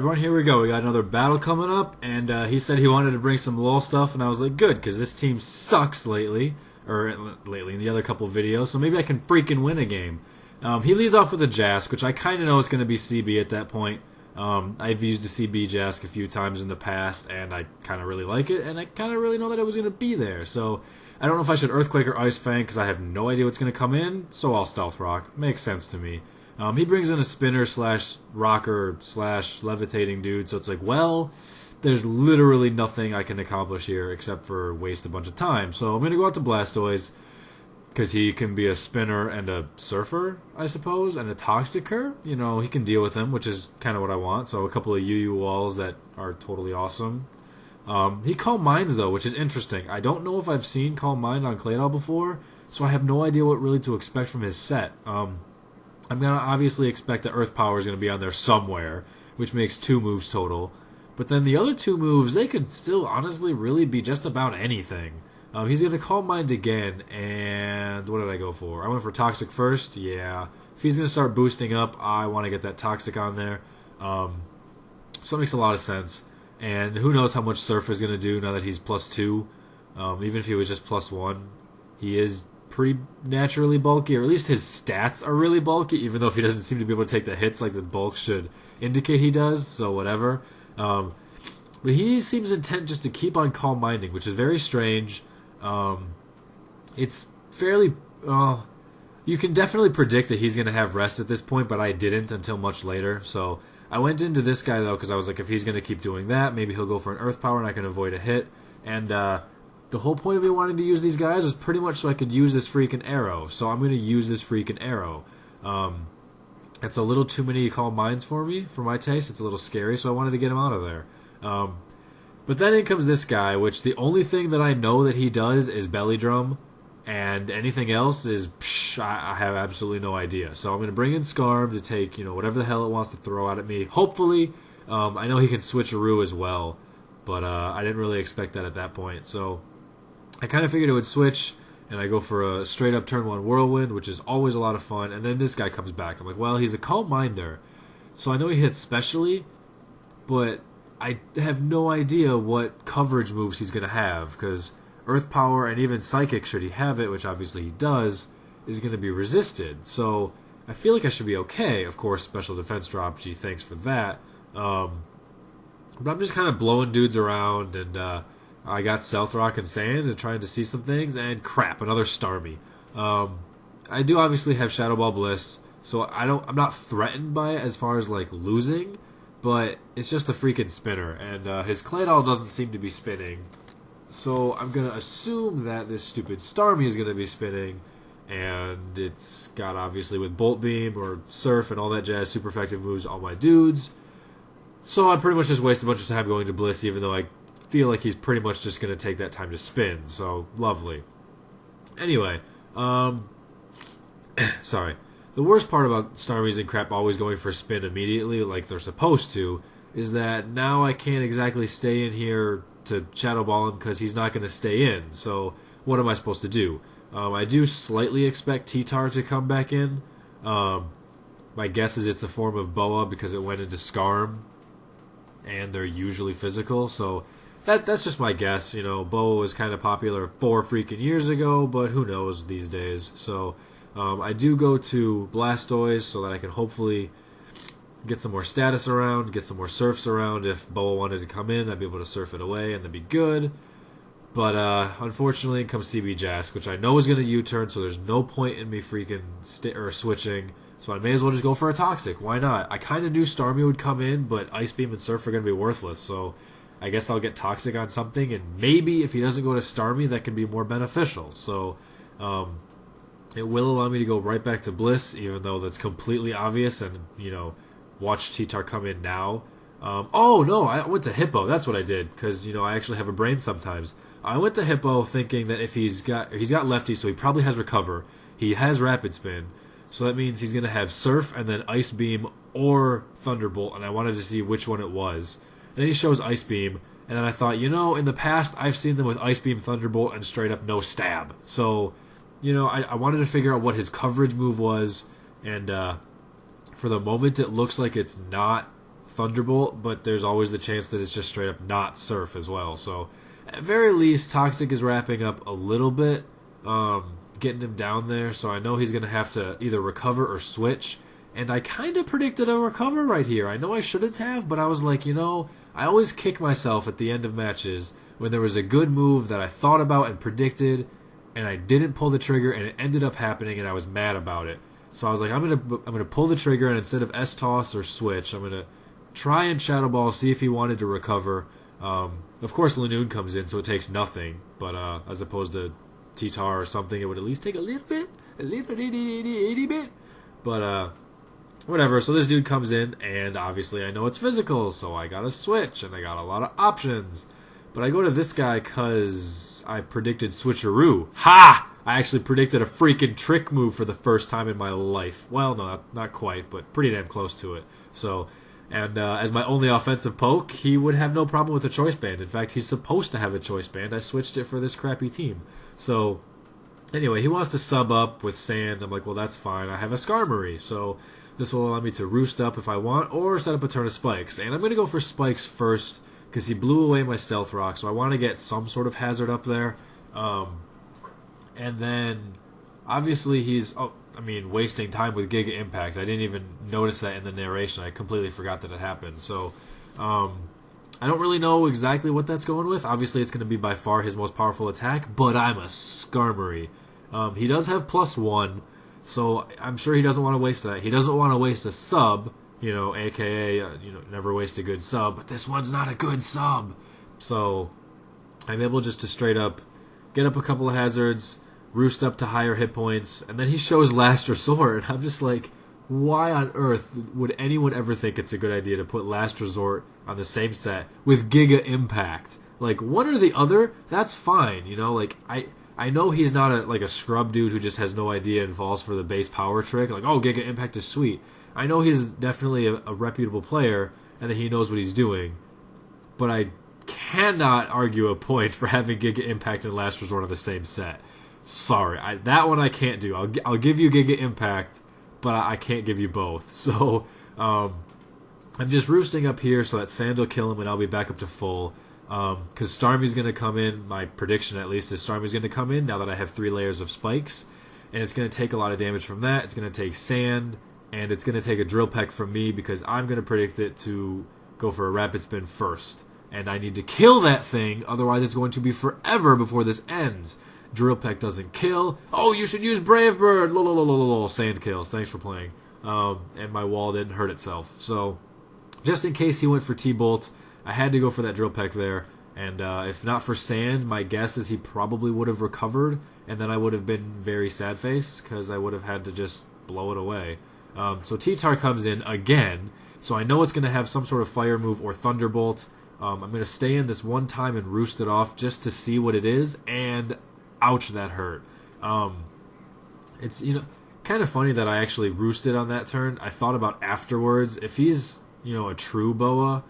everyone, here we go. We got another battle coming up, and he said he wanted to bring some LoL stuff, and I was like, good, because this team sucks lately, in the other couple videos, so maybe I can freaking win a game. He leads off with a Jask, which I kind of know it's going to be CB at that point. I've used a CB Jask a few times in the past, and I kind of really like it, and I kind of really know that it was going to be there, so I don't know if I should Earthquake or Ice Fang, because I have no idea what's going to come in, so I'll Stealth Rock. Makes sense to me. He brings in a spinner slash rocker slash levitating dude, so it's like, well, there's literally nothing I can accomplish here except for waste a bunch of time. So I'm going to go out to Blastoise, because he can be a spinner and a surfer, I suppose, and a Toxicer. You know, he can deal with him, which is kind of what I want. So a couple of UU walls that are totally awesome. He Calm Minds, though, which is interesting. I don't know if I've seen Calm Mind on Claydol before, so I have no idea what really to expect from his set. I'm going to obviously expect that Earth Power is going to be on there somewhere, which makes 2 moves total. But then the other 2 moves, they could still honestly really be just about anything. He's going to Calm Mind again, and what did I go for? I went for Toxic first, yeah. If he's going to start boosting up, I want to get that Toxic on there. So it makes a lot of sense. And who knows how much Surf is going to do now that he's +2. Even if he was just +1, he is pretty naturally bulky, or at least his stats are really bulky, even though if he doesn't seem to be able to take the hits like the bulk should indicate he does, so whatever. But he seems intent just to keep on Calm Minding, which is very strange. It's fairly... you can definitely predict that he's going to have rest at this point, but I didn't until much later, so I went into this guy, though, because I was like, if he's going to keep doing that, maybe he'll go for an Earth Power and I can avoid a hit, and the whole point of me wanting to use these guys was pretty much so I could use this freaking Aero. So I'm going to use this freaking Aero. It's a little too many Calm Minds for me, for my taste. It's a little scary, so I wanted to get him out of there. But then in comes this guy, which the only thing that I know that he does is Belly Drum, and anything else is, I have absolutely no idea. So I'm going to bring in Scarm to take, whatever the hell it wants to throw out at me. Hopefully, I know he can switcheroo as well, but I didn't really expect that at that point. So I kind of figured it would switch, and I go for a straight-up turn 1 Whirlwind, which is always a lot of fun, and then this guy comes back. I'm like, well, he's a Calm Minder, so I know he hits specially, but I have no idea what coverage moves he's going to have, because Earth Power and even Psychic, should he have it, which obviously he does, is going to be resisted. So I feel like I should be okay. Of course, Special Defense Drop, gee, thanks for that. But I'm just kind of blowing dudes around, and I got Stealth Rock and Sand and trying to see some things, and crap, another Starmie. I do obviously have Shadow Ball Bliss, so I'm not threatened by it as far as like losing, but it's just a freaking spinner, and his Claydol doesn't seem to be spinning. So I'm going to assume that this stupid Starmie is going to be spinning, and it's got obviously with Bolt Beam or Surf and all that jazz super effective moves on my dudes. So I pretty much just waste a bunch of time going to Bliss, even though I feel like he's pretty much just going to take that time to spin, so lovely. Anyway, sorry. The worst part about Starmies and crap always going for spin immediately like they're supposed to is that now I can't exactly stay in here to Shadow Ball him because he's not going to stay in, so what am I supposed to do? I do slightly expect T-Tar to come back in. My guess is it's a form of Boa because it went into Scarm, and they're usually physical, so that's just my guess. Boa was kind of popular 4 freaking years ago, but who knows these days. So I do go to Blastoise so that I can hopefully get some more status around, get some more surfs around. If Boa wanted to come in, I'd be able to surf it away, and that'd be good. But unfortunately, comes CB Jask, which I know is going to U-turn, so there's no point in me freaking switching. So I may as well just go for a Toxic. Why not? I kind of knew Starmie would come in, but Ice Beam and Surf are going to be worthless, so I guess I'll get Toxic on something, and maybe if he doesn't go to Starmie, that can be more beneficial. So it will allow me to go right back to Bliss, even though that's completely obvious, and, watch T-Tar come in now. Oh, no, I went to Hippo. That's what I did, because, I actually have a brain sometimes. I went to Hippo thinking that if he's got Lefty, so he probably has Recover. He has Rapid Spin, so that means he's going to have Surf and then Ice Beam or Thunderbolt, and I wanted to see which one it was. And then he shows Ice Beam, and then I thought, in the past, I've seen them with Ice Beam, Thunderbolt, and straight up no stab. So, I wanted to figure out what his coverage move was, and for the moment, it looks like it's not Thunderbolt, but there's always the chance that it's just straight up not Surf as well. So at very least, Toxic is wrapping up a little bit, getting him down there. So I know he's going to have to either recover or switch. And I kind of predicted a recover right here. I know I shouldn't have, but I was like, I always kick myself at the end of matches when there was a good move that I thought about and predicted, and I didn't pull the trigger, and it ended up happening, and I was mad about it. So I was like, I'm gonna pull the trigger, and instead of S-Toss or Switch, I'm gonna try and Shadow Ball, see if he wanted to recover. Of course, Lanoon comes in, so it takes nothing, but as opposed to T-Tar or something, it would at least take a little bit, itty bit. But whatever, so this dude comes in, and obviously I know it's physical, so I got a switch, and I got a lot of options. But I go to this guy because I predicted switcheroo. Ha! I actually predicted a freaking trick move for the first time in my life. Well, no, not quite, but pretty damn close to it. So, and as my only offensive poke, he would have no problem with a choice band. In fact, he's supposed to have a choice band. I switched it for this crappy team. So, anyway, he wants to sub up with Sand. I'm like, well, that's fine. I have a Skarmory, so this will allow me to roost up if I want, or set up a turn of Spikes. And I'm going to go for Spikes first, because he blew away my Stealth Rock, so I want to get some sort of hazard up there. And then, obviously, he's, wasting time with Giga Impact. I didn't even notice that in the narration. I completely forgot that it happened. So, I don't really know exactly what that's going with. Obviously, it's going to be by far his most powerful attack, but I'm a Skarmory. He does have +1, so I'm sure he doesn't want to waste that. He doesn't want to waste a sub, aka, never waste a good sub, but this one's not a good sub. So, I'm able just to straight up get up a couple of hazards, roost up to higher hit points, and then he shows Last Resort, and I'm just like, why on earth would anyone ever think it's a good idea to put Last Resort on the same set with Giga Impact? Like, one or the other, that's fine, I know he's not a scrub dude who just has no idea and falls for the base power trick, like, oh, Giga Impact is sweet. I know he's definitely a reputable player, and that he knows what he's doing, but I cannot argue a point for having Giga Impact and Last Resort on the same set. Sorry, that one I can't do. I'll give you Giga Impact, but I can't give you both. So, I'm just roosting up here so that Sand will kill him and I'll be back up to full. Because Starmie's going to come in, my prediction at least is Starmie's going to come in now that I have 3 layers of spikes. And it's going to take a lot of damage from that. It's going to take Sand, and it's going to take a Drill Peck from me because I'm going to predict it to go for a Rapid Spin first. And I need to kill that thing, otherwise it's going to be forever before this ends. Drill Peck doesn't kill. Oh, you should use Brave Bird! Lol. Sand kills. Thanks for playing. And my wall didn't hurt itself. So, just in case he went for T-Bolt, I had to go for that Drill Peck there. And if not for Sand, my guess is he probably would have recovered, and then I would have been very sad face, because I would have had to just blow it away. So T-Tar comes in again, so I know it's going to have some sort of Fire move or Thunderbolt. I'm going to stay in this one time and roost it off just to see what it is, and ouch, that hurt. It's, kind of funny that I actually roosted on that turn. I thought about afterwards, if he's, a true Boa,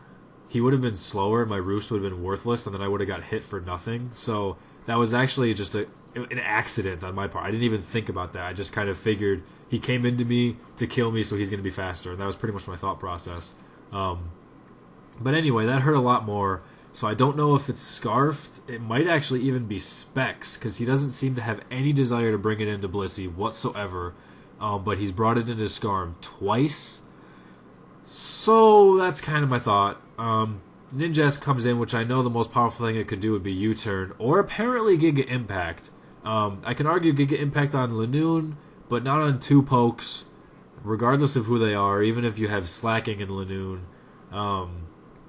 he would have been slower, my roost would have been worthless, and then I would have got hit for nothing. So that was actually just an accident on my part. I didn't even think about that. I just kind of figured he came into me to kill me, so he's going to be faster, and that was pretty much my thought process. But anyway, that hurt a lot more, so I don't know if it's Scarfed. It might actually even be Specs, because he doesn't seem to have any desire to bring it into Blissey whatsoever, but he's brought it into Skarm twice, so that's kind of my thought. Ninjas comes in, which I know the most powerful thing it could do would be U-Turn, or apparently Giga Impact. I can argue Giga Impact on Lanoon, but not on 2 pokes, regardless of who they are, even if you have Slacking in Lanoon.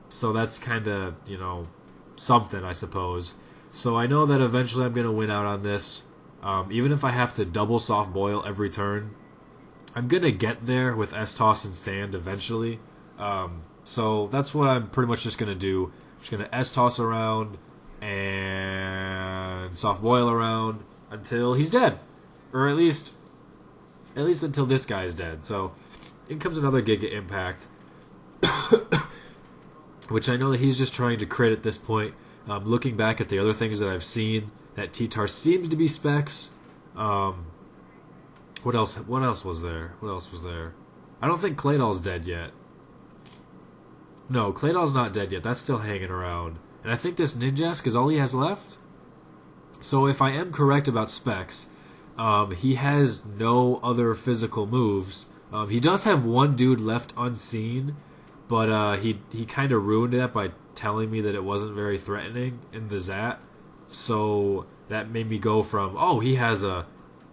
So that's kind of, something, I suppose. So I know that eventually I'm going to win out on this. Even if I have to double Soft Boil every turn, I'm going to get there with S-Toss and Sand eventually. So that's what I'm pretty much just going to do. I'm just going to S-Toss around and Soft Boil around until he's dead. Or at least until this guy's dead. So in comes another Giga Impact. Which I know that he's just trying to crit at this point. Looking back at the other things that I've seen, that T-Tar seems to be Specs. What else was there? I don't think Claydol's dead yet. No, Claydol's not dead yet. That's still hanging around. And I think this Ninjask is all he has left. So if I am correct about specs, he has no other physical moves. He does have one dude left unseen, but he kind of ruined that by telling me that it wasn't very threatening in the Zat. So that made me go from, oh, he has a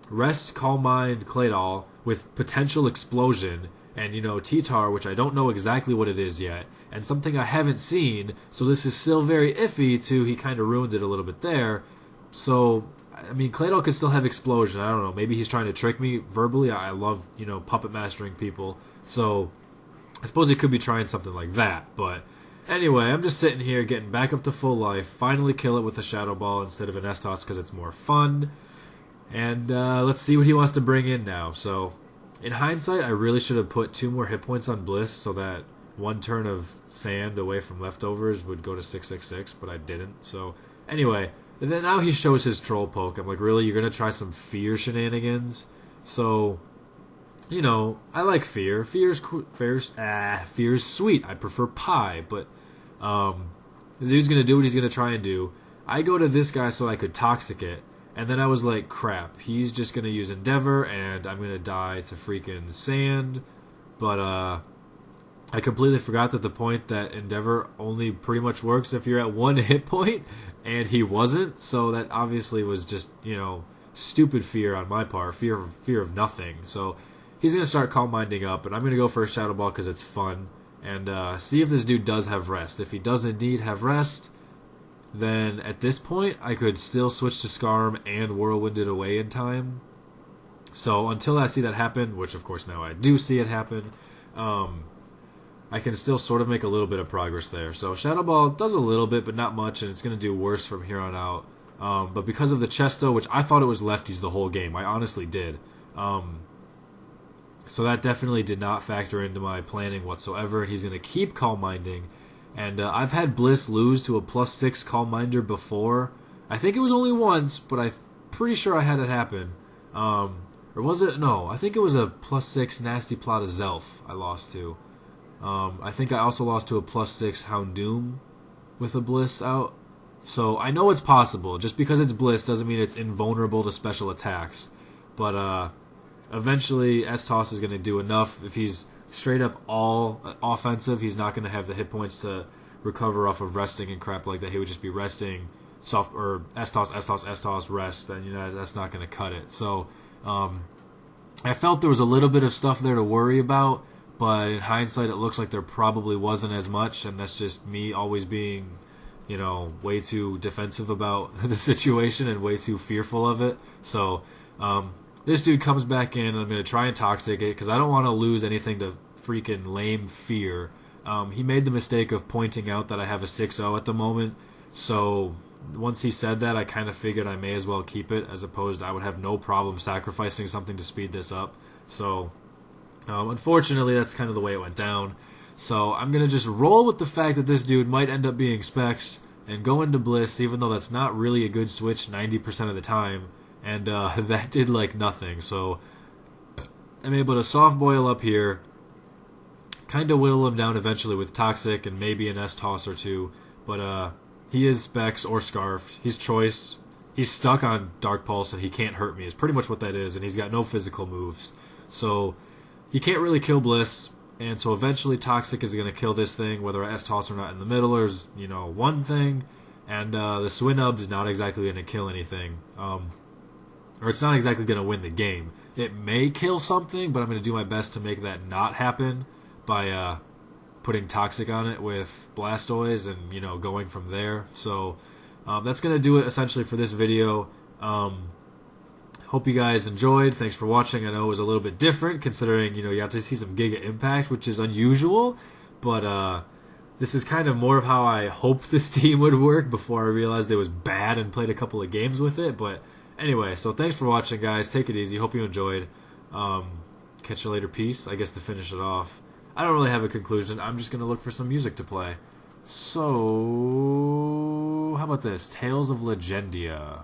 Rest, Calm Mind, Claydol with potential explosion, and, you know, T-Tar, which I don't know exactly what it is yet, and something I haven't seen, so this is still very iffy, to he kind of ruined it a little bit there. So, I mean, Claydol could still have explosion. I don't know. Maybe he's trying to trick me verbally. I love, you know, puppet mastering people. So, I suppose he could be trying something like that. But, anyway, I'm just sitting here getting back up to full life. Finally kill it with a Shadow Ball instead of an S-Toss because it's more fun. And let's see what he wants to bring in now. So, in hindsight, I really should have put 2 more hit points on Bliss so that 1 turn of sand away from leftovers would go to 666, but I didn't. So, anyway, and then now he shows his troll poke. I'm like, really? You're going to try some fear shenanigans? So, you know, I like fear. Fear's sweet. I prefer pie, but the dude's going to do what he's going to try and do. I go to this guy so I could toxic it. And then I was like, crap, he's just going to use Endeavor, and I'm going to die to freaking sand. But I completely forgot that the point that Endeavor only pretty much works if you're at 1 hit point, and he wasn't. So that obviously was just, you know, stupid fear on my part, fear of nothing. So he's going to start Calm Minding up, and I'm going to go for a Shadow Ball because it's fun, and see if this dude does have Rest. If he does indeed have Rest, then at this point, I could still switch to Scarm and Whirlwind it away in time. So until I see that happen, which of course now I do see it happen, I can still sort of make a little bit of progress there. So Shadow Ball does a little bit, but not much, and it's going to do worse from here on out. But because of the Chesto, which I thought it was lefties the whole game, I honestly did. So that definitely did not factor into my planning whatsoever, and he's going to keep Calm Minding. And I've had Bliss lose to a +6 Calm Minder before. I think it was only once, but I'm pretty sure I had it happen. Or was it? No, I think it was a +6 Nasty Plot of Zelf I lost to. I think I also lost to a +6 Houndoom with a Bliss out. So I know it's possible. Just because it's Bliss doesn't mean it's invulnerable to special attacks. But eventually S-Toss is going to do enough. If he's straight up all offensive, he's not going to have the hit points to recover off of resting and crap like that. He would just be resting soft or S-Toss, S-Toss, S-Toss, rest, and you know that's not going to cut it. So I felt there was a little bit of stuff there to worry about, but in hindsight it looks like there probably wasn't as much, and that's just me always being, you know, way too defensive about the situation and way too fearful of it. So this dude comes back in, and I'm going to try and toxic it, because I don't want to lose anything to freaking lame fear. He made the mistake of pointing out that I have a 6-0 at the moment, so once he said that, I kind of figured I may as well keep it, as opposed to I would have no problem sacrificing something to speed this up. So, unfortunately, that's kind of the way it went down. So, I'm going to just roll with the fact that this dude might end up being Specs, and go into Bliss, even though that's not really a good switch 90% of the time. And that did like nothing, so I'm able to soft boil up here, kind of whittle him down eventually with Toxic and maybe an S-Toss or 2, but he is Specs or Scarf. He's choice. He's stuck on Dark Pulse and he can't hurt me is pretty much what that is, and he's got no physical moves. So he can't really kill Bliss, and so eventually Toxic is going to kill this thing, whether I S-Toss or not in the middle is, you know, one thing, and the Swinub is not exactly going to kill anything. Or it's not exactly going to win the game. It may kill something, but I'm going to do my best to make that not happen by putting Toxic on it with Blastoise and, you know, going from there. So that's going to do it essentially for this video. Hope you guys enjoyed. Thanks for watching. I know it was a little bit different considering, you know, you have to see some Giga Impact, which is unusual. But this is kind of more of how I hoped this team would work before I realized it was bad and played a couple of games with it. But anyway, so thanks for watching, guys. Take it easy. Hope you enjoyed. Catch you later. Peace. I guess to finish it off, I don't really have a conclusion. I'm just going to look for some music to play. So, how about this? Tales of Legendia.